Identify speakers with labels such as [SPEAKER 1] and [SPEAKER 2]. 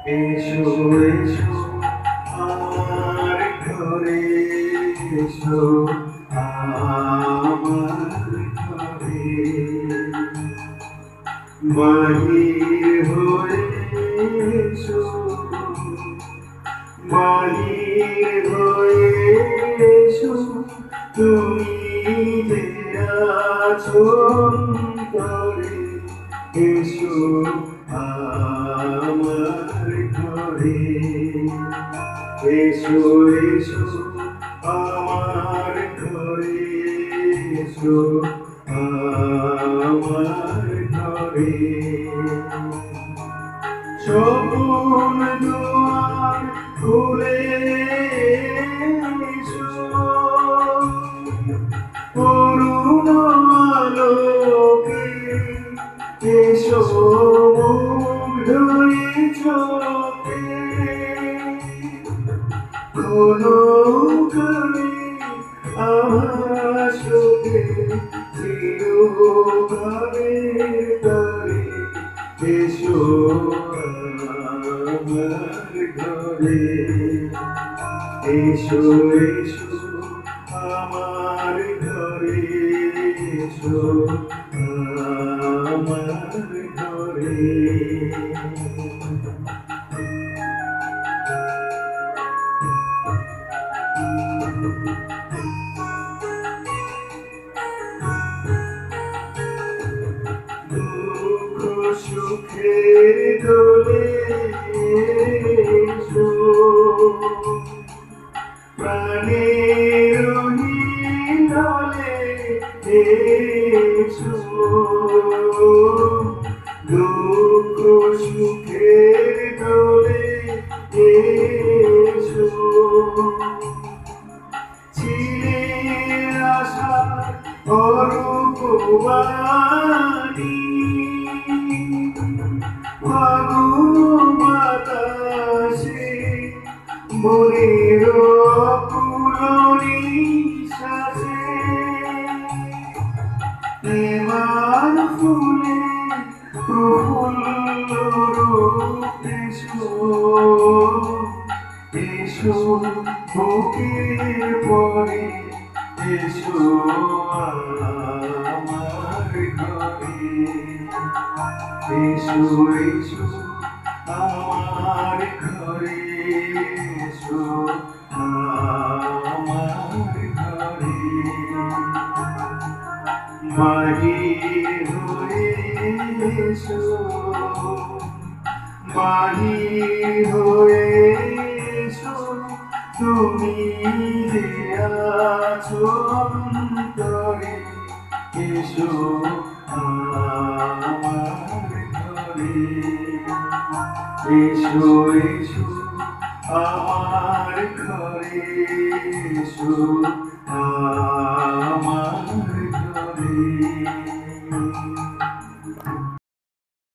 [SPEAKER 1] এসো এসো আমার ঘরে, এসো আমার ঘরে, বাহির হয়ে এসো, বাহির হয়ে এসো, তুমি যে আছো অন্তরে, এসো আমার ঘরে, এসো এসো আমার ঘরে, এসো আমার ঘরে। সপন দুয়ার খুলে এসো, করুণ আলোকে এসো, মুগ্ধই চোখে কোনো কালে আমার চোখে চিরভাবে তরে, এসো আমার ঘরে, এসো এসো আমার ঘরে, এসো আমার ঘরে। দুঃখ সুখের দোলে এসো, প্রাণের হিলোলে এসো, দুঃখ সুখের দোলে এসো, ছিঁড়ে আসা অরূপ বাণী, ফাগুন বাতাসে মনের পুরনি শ্বাসে, প্রেমার ফুলে প্রফুল্ল রূপ এসো, এসো বুকের পরে, এসো আমার ঘরে, এসো এসো আমার ঘরে, এসো আমার ঘরে, বাহির হয়ে এসো, বাহির হয়ে এসো, তুমি যে আছো অন্তরে, এসো আমার ঘরে, এসো এসো আমার ঘরে, এসো